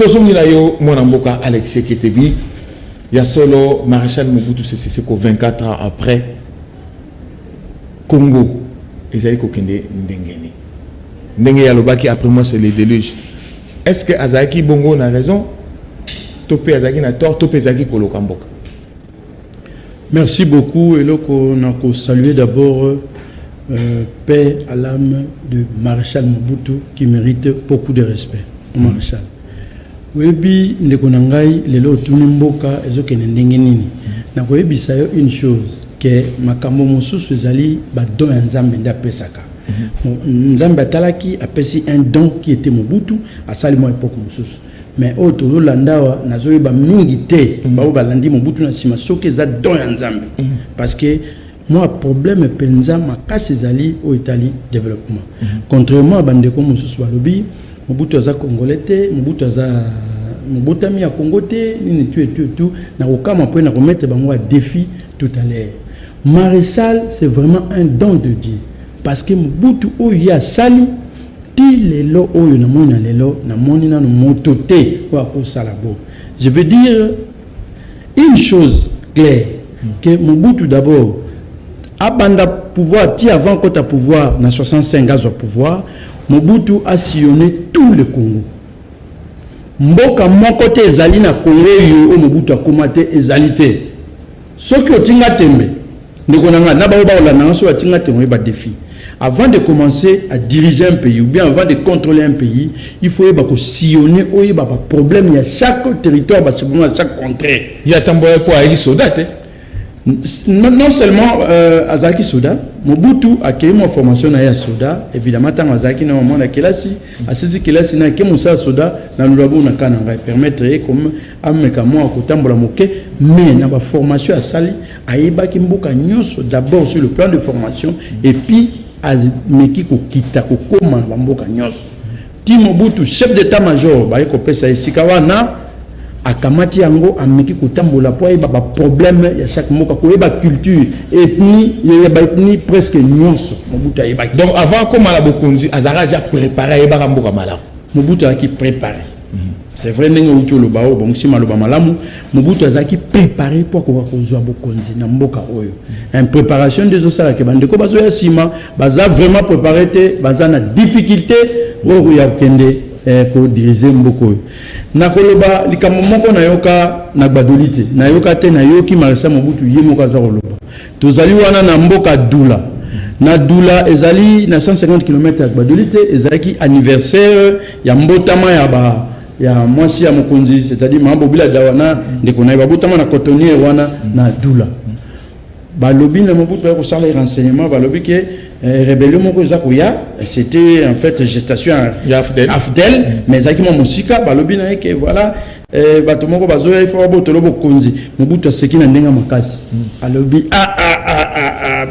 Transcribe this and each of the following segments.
tozongila yo mwana mboka Alexis Ketebi ya solo Maréchal Mobutu Sese Seko 24 ans après Congo ezali kokende ndengeni ndenge ya lobaki après moi c'est le déluge. Est-ce que Azaki Bongo a raison? Topé Azaki na tort, Topé Azaki Koloka mboka. Merci beaucoup et là on a salué d'abord paix à l'âme de Maréchal Mobutu qui mérite beaucoup de respect. Maréchal. Webi ndekonangai lelo tunimboka ezokene ndenge nini. Na koyebi sayo une chose que makambo mosusu ezali ba don ya Nzambe nda pesaka. Nzambe atalaki apesi un don qui était Mobutu asali mo époque mosusu. Mais auto landawa nazoyeba mingi te ba balandi Mobutu na sima soki za don ya Nzambe. Parce que moi problème penza makasi ezali au Italie développement. Contrairement à bandeko mosusu balobi Mobutu aza congolais te, Mobutu aza Mobotami à Congo te, ni tout na kokama po na remettre bango à défi tout à l'heure. Maréchal c'est vraiment un don de Dieu parce que Mobutu oyo ya sali ti lelo oyo na mona lelo na moni na moto te wa ko salabo. Je veux dire une chose claire que Mobutu d'abord abanda pouvoir ti avant quand à pouvoir na 65 ans au pouvoir Mobutu a sillonné tout le Congo. Mboka moko te ezali na Congo yo Mobutu akomate ezalité. Soki otinga tembe ndeko nanga na ba olana so otinga tembe ba défi. Avant de commencer à diriger un pays ou bien avant de contrôler un pays, il faut sillonner oyo ba problème il y a chaque territoire ba chaque contrée. Il y a tamboya pour ayi soda te. Non seulement Azaki Soda, Mobutu a créé une formation à Soda, évidemment, tant Azaki n'a pas de classe, à ce qui est là, qui est Soda, dans le labo, on permettre comme Amekamo à Kotambola Moke, mais dans la formation à Sali, à Eba Kimboka Nyos, d'abord sur le plan de formation, et puis à Mekiko Kita, Kokoma, Bamboka Nyos. Ti Mobutu, chef d'état-major, Bayeko Pesa Isikawana, akamati yango ameki kotambola po eba ba problème ya chaque moka ko eba culture ethnie ya ba ethnie presque nyonso Mobutu eba. Donc avant comme la bokonzi azara ja préparer eba mboka malamu Mobutu a qui préparer. C'est vrai ndenge uti lo bao bon si maloba malamu Mobutu azaki préparer pour ko kozwa bokonzi na mboka oyo. En préparation des osala ke bandeko bazo ya sima baza vraiment préparer te baza na difficulté oyo ya kende pour diriger mboko. Nakoloba likambo moko nayoka na gbadolite nayoka te nayoki Maréchal Mobutu yemoka za koloba tozali wana na mboka Dula na Dula ezali na 150 km ya gbadolite ezalaki anniversaire ya mbotama ya mwasi ya mokonzi c'est-à-dire mambo bila dawana ndeko na babotama na cotonnier wana na Dula balobi na Mobutu ya kosala renseignement balobi ke rébellion moko zakuya c'était en fait gestation Afdel mais zaki mo musika balobi na ke voilà bato moko bazoya il faut botolo bokonzi Mobutu aseki na ndenga makasi alobi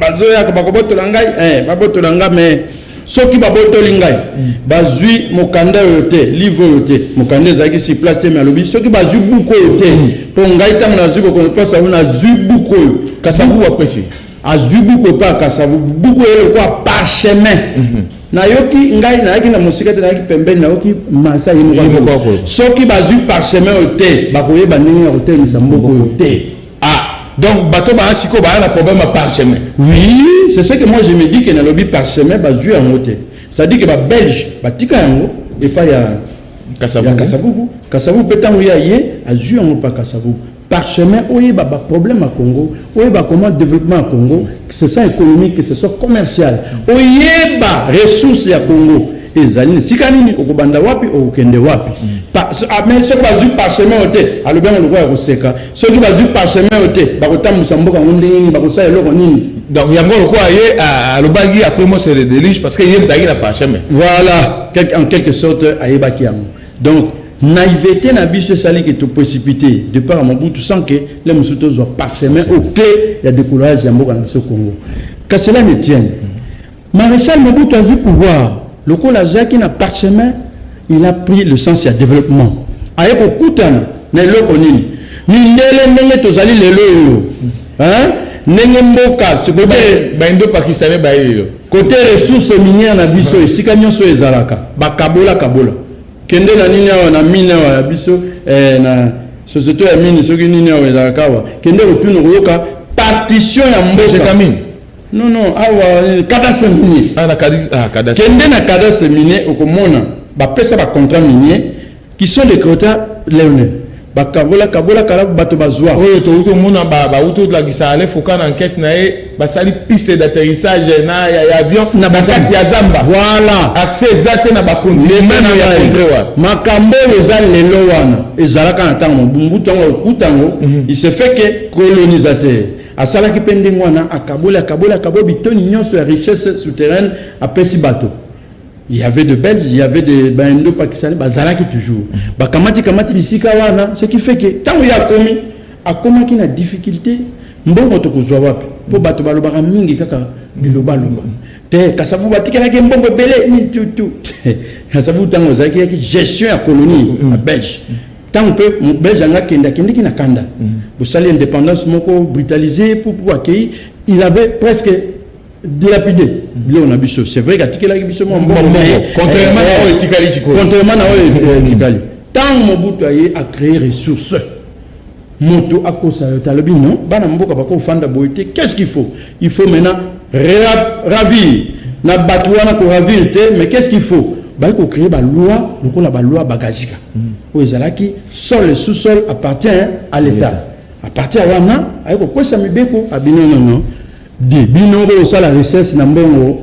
bazoya ko bakobotola ngai babotola ngai mais soki babotoli ngai bazui mokanda yote livre yote mokanda zaki si place mais alobi soki bazui buko yote po ngai tam na zuko ko place na zui buko kasavu apesi azubu ko pa kasavu buku ele kwa parchemin na yoki ngai na yaki na musika te na yaki pembeni na yoki masa yimo kwa soki bazu parchemin ote bakoye banini ya hotel misamboko ote donc bato ba siko ba na problème parchemin. Oui, c'est ce que moi je me dis que na lobby parchemin bazu en hotel. Ça dit que ba belge batika yango et pas ya kasavu petango ya ye azu en pas kasavu parchemin oye ba problème à Congo oye ba comment développement à Congo c'est ça économique que c'est ça commercial oye ba ressources ya Congo ezali sikanini okobanda wapi okende wapi mais ce bazu parchemin ote alobi ngo lokwa koseka soki bazu parchemin ote bakotambusa mboka ngondeni bakosala eloko nini donc yango lokwa ye alobaki après moi c'est le déluge parce que yé ndaki na parchemin voilà en quelque sorte ayebaki yango donc naïveté na biso sali que tu précipité de par Mobutu sans que les musuto soient parchemin au clé il y a décollage ya mboka na biso Congo que cela ne tienne. Maréchal Mobutu a eu pouvoir le cola qui n'a parchemin il a pris le sens du développement aye ko kutana na eloko nini ni ndele ndenge tozali lelo hein ndenge mboka ce côté baindo pakistanais bailo côté ressources minières na biso esika nyonso ezalaka bakabola kende na nini awa na mine wa biso na société ya mine soki nini awa za kawa kende retourne koyoka partition ya mboka Jekamine non awa cadastre minier na cadastre kende na cadastre minier okomona ba pesa ba contrat minier qui sont des quotas léonais bakabola kala bato bazwa oyo to mona ba auto de la gisale foka na enquête na basali piste d'atterrissage na ya avion na basaki ya zamba voilà accès exact na ba continent ya contrôle makambo eza lelo wana ezalaka na tango mbungu tango kutango il se fait que colonisateur asalaki pende mwana akabola bitoni nyonso ya richesse souterraine apesi bato. Il y avait de Belges, il y avait des Indo-Pakistanais, bazalaki toujours. Kamati bisika wana, ce qui fait que tant il y a commis, a comment qui na difficulté, mbongo to kozwa wapi. Po bato balobaka mingi kaka biloba. Te kasabu batika na mbongo belé ni tout. Kasabu tango zaki yaki gestion ya colonie à Belge. Tant que mon Belge anga kenda ki na kanda. Pour salir indépendance moko brutalisé pour accueillir, il avait presque dilapidé. C'est vrai qu'il y a des contrairement à Etikali. Tant Mobutu a créé ressources, Moto a cause de non, qu'est-ce qu'il faut? Il faut maintenant ravir. Na batouana pour ravir, mais qu'est-ce qu'il faut? Il faut créer la loi bagagika. Où Ezalaki, sol et sous-sol appartient à l'État. Appartient à Wana, il faut que ça me béco, non. Bino ça la richesse na mbongo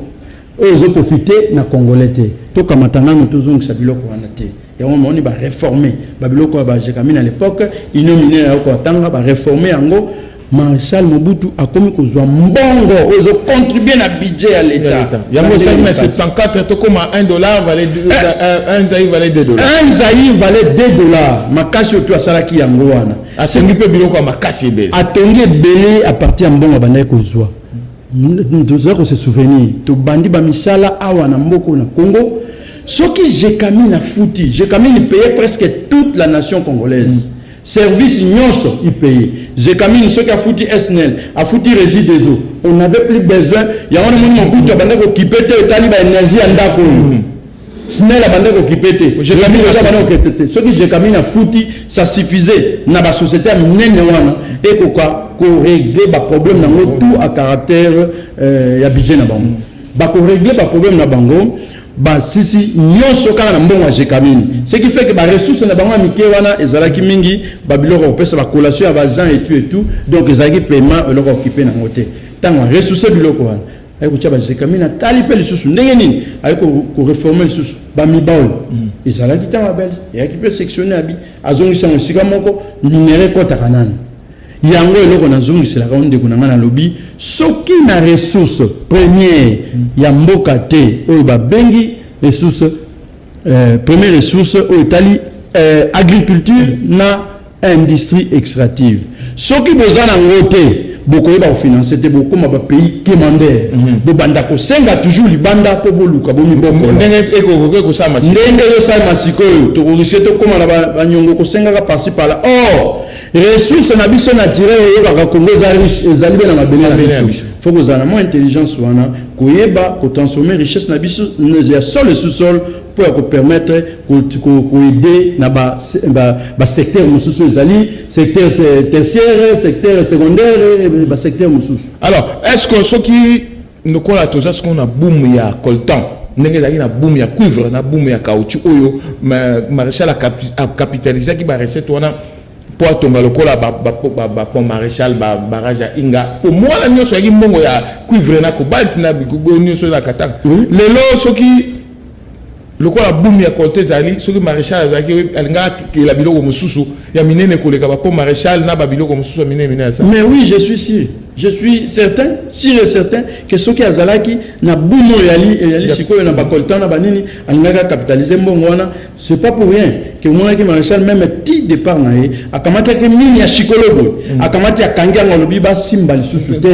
ozo profiter na congolais te to kamatanga mutuzungu sabiloko wana te ya moment ni ba réformer babiloko ba Jekamine à l'époque inominé ya ko tanga ba réformer yango Marshal Mobutu a commis kozwa mbongo ozo contribuer na budget à l'état yango ça mais 74 to comme $1 valait un zaï valait $2 un zaï valait $2 makashi to asalaki yango wana asengi pe biloko makashi be atongi belé à partir mbongo bandai kozwa. Nous avons se souvenir to bandi ba misala awa na mboko na Congo soki Jekamine a fouti Jekamine payait presque toute la nation congolaise service nyonso il payait Jekamine soki a fouti SNEL a fouti régie des eaux on n'avait plus besoin ya wana moni Mobutu banda ko kipete tali ba énergie andako SNEL banda ko kipete Jekamine banda ko kipete soki Jekamine a fouti ça suffisait na ba société minene wana et ko régler ba problème na tout à caractère ya budget na bango ba ko régler ba problème na bango ba sisi nyonso kala na mbongo ya Jekamine ce qui fait que ba ressources na bango mike wana ezalaki mingi ba biloko pesa ba collation ya ba gens et tout donc ezalaki paiement eloko occupé na ngote tango ressources biloko wana ay ko tshaba Jekamine tali pe lisusu ndenge nini ay ko réformer lisusu ba mibao ezalaki tango bel ya ki pe sectionner abi azongisa musika moko numéré kota kanani yango eloko na zongisi la ronde kuna ngana lobby soki na ressource première ya mboka te oyo ba bengi ressource première ressource oyo tali agriculture na industrie extractive soki bozana ngote boko ba financer te boko ma ba pays quémandaire bo banda ko senga toujours libanda po boluka bo miboko ndenge eko ko sama ndenge yo sa masiko to ko risete ko mana ba nyongo ko senga ka parci par là ressources na biso naturel oyo kaka Congo za riche ezali na mabele na biso faut que za na moins intelligence wana koyeba ko transformer richesse na biso ya sol et sous-sol pour permettre ko aider na ba secteur mususu ezali secteur tertiaire secteur secondaire ba secteur mususu. Alors est-ce que ce qui nous kola toza ce qu'on a boom ya coltan ndenge zaki na boom ya cuivre na boom ya caoutchouc oyo Maréchal a capitalisé qui ba recette wana pour tomber le cola pour Maréchal barrage à Inga pour moi la nyonso yaki mbongo ya cuivre na cobalt na bikugo nyonso na katanga lelo soki le cola boom ya côté zali soki Maréchal zaki alinga ki la biloko mususu ya minene koleka pour Maréchal na babiloko mususu minene ça. Mais oui, je suis certain, sûr et certain que ceux qui azalaki na boom yali sikoyo na bakoltan na banini alinga capitaliser mbongo wana c'est pas pour rien que mon qui Maréchal même petit départ na ye akamata ke mini ya shikolobo akamata ya kanga ngolobi ba simba lisusu te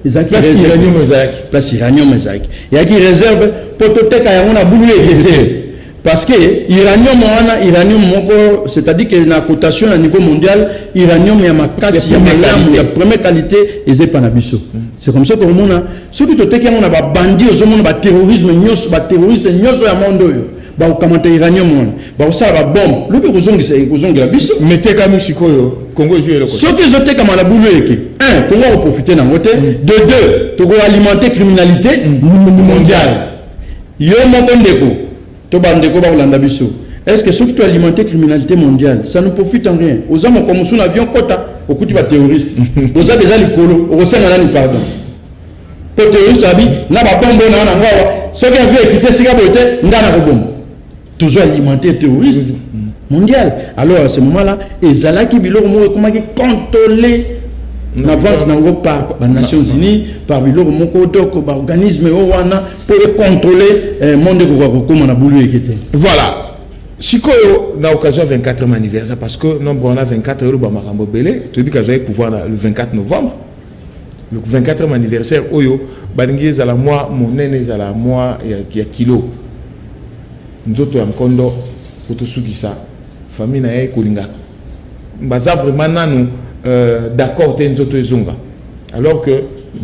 ezaki place iranium ezaki yaki réserve pototeka yango na bulu ekete parce que iranium moko c'est-à-dire que la cotation à niveau mondial iranium ya makasi ya malamu ya première qualité ezé pa na biso c'est comme ça que on a ceux qui toteka on a ba bandits aux hommes ba terrorisme nyos ba terroriste nyos ya monde yo ba okamata uranium wana ba osala bombe lobi kozongela biso mettez comme sikoyo Congo jouer le ce qui zote comme la boule eke un Congo va profiter dans côté de deux to alimenter criminalité mondiale yo moko ndeko to bandeko ba olanda biso est-ce que ceux qui ont alimenté criminalité mondiale ça ne profite en rien aux hommes comme sous avion kota au coup tu vas terroriste aux a déjà les colo au sein là ni pardon pour terroriste abi na ba bombe na na ngwa ceux qui avaient quitté sika bote ndana ko bombe toujours alimenté terroriste mondial alors à ce moment-là ezalaki biloko mo comment contrôler la vente nango par les Nations Unies par biloko moko doko par organisme wana pour contrôler monde ko comme na boulu ekete voilà. Sikoyo na occasion 24e anniversaire parce que nombre on a 24 euros ba makambo belé tu dis que vous avez pouvoir le 24 novembre le 24e anniversaire oyo balingi za la mois monene za la mois ya kilo nzoto ya mkondo kutosukisa famille na ye kolinga baza vraiment nanu d'accord te nzoto ezonga alors que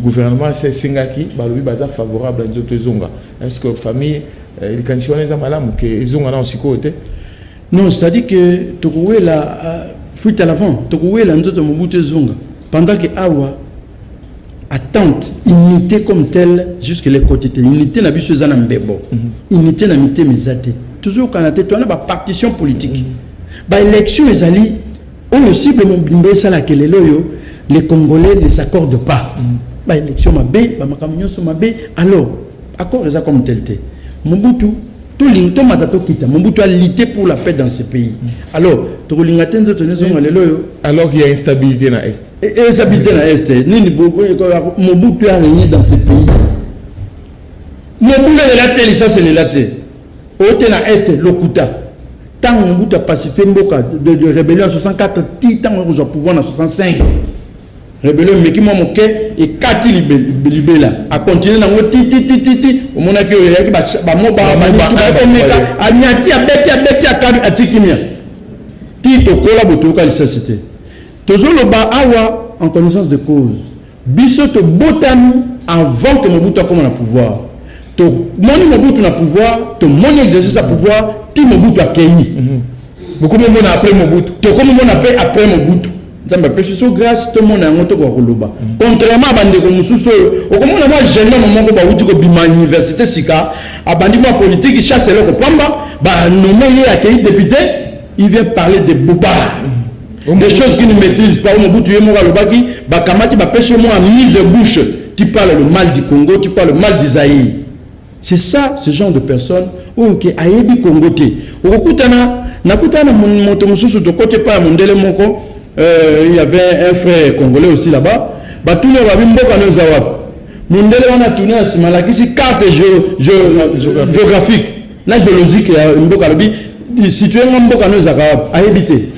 gouvernement c'est singaki balobi baza favorable à nzoto ezonga est-ce que famille il candidat les malamu que ezonga na osiko te non c'est-à-dire que tokowe la fuite à l'avant tokowe la nzoto mobutu ezonga pendant que awa attente unité comme telle jusque les côtés unité na biso zana mbebo unité na mité mezate toujours kanate to na ba partition politique ba élection ezali on cible mon bimbe sala kelelo yo les Congolais ne s'accordent pas ba élection mabe ba makamnyo so mabe alors accord ça comme tel té Mobutu tout l'ingto matato kita Mobutu a lutté pour la paix dans ce pays alors to lingate nzoto nezo ngalelo yo alors qu'il y a instabilité na est instabilité na est nini Mobutu a régné dans ce pays Mobutu de la télé ça c'est le laté au na est lokuta tant Mobutu a pacifié mboka de rébellion en 64 tant on a pouvoir en 65 rébellion mais qui m'a moqué et kati libela a continué dans le ti au moment que il y a ba moba ba omeka anyati abeti akabi atikimia ti to kola botoka l'université toujours le ba awa en connaissance de cause biso to botani avant que Mobutu comme na pouvoir to moni Mobutu na pouvoir to moni exercice à pouvoir ti Mobutu a keyi beaucoup de monde après Mobutu to comme on appelle après Mobutu nzamba peso grâce tout le monde a ngoto ko koloba contrairement à bande ko mususu o comme on a moi jeune moment ko ba uti ko bima université sika abandi moi politique chasse le ko pamba ba nommé a accueilli député il vient parler de boubard des choses qu'il ne maîtrise pas Mobutu yemo ka lobaki ba kamati ba peso moi mise bouche tu parles le mal du Congo tu parles le mal du Zaïre c'est ça ce genre de personnes OK ayebi Congo te o kutana nakutana moto mususu to côté pas mondele moko il y avait un frère congolais aussi là-bas. Batoune Wabimboka Nozawab. Mundele on a tourné à Simalakisi carte géographique. La géologique et Mboka Lobi situé en Mboka Nozawab à éviter.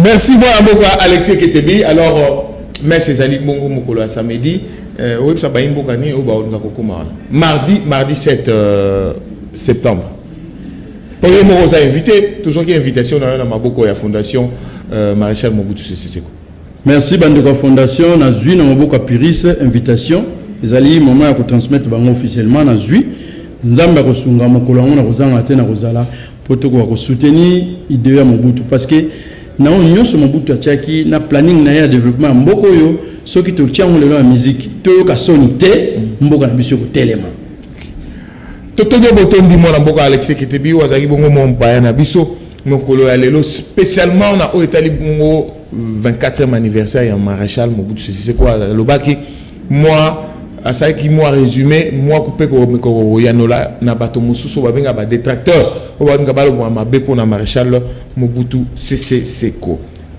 Merci beaucoup Alexis Ketebi. Alors merci Zali Bongo Mokolo samedi. Oui ça va Mboka ni au Baounga Kokoma. Mardi 7 septembre. Pour nous invité toujours qui invitation dans la Maboko ya fondation Maréchal Mobutu Sese Seko. Merci Bandeko Fondation na zui na Mobutu Piris invitation ezali moment ya ko transmettre bango officiellement na zui nzamba ko sunga mokolo ngo na kozanga te na kozala poto ko soutenir idée ya Mobutu parce que na union so Mobutu atiaki na planning na ya développement mboko yo soki to tiango lelo la musique to ka sonité mboka na biso ko telema Totodo botondi mona mboka Alexis Ketebi wazaki bongo mon na biso mokolo ya lelo spécialement na o etali bongo 24e anniversaire ya Maréchal Mobutu Sese Seko lobaki moi asai ki moi résumé moi coupé ko yanola na bato mususu babenga ba détracteur o babenga balo mabe pour na Maréchal Mobutu Sese Seko.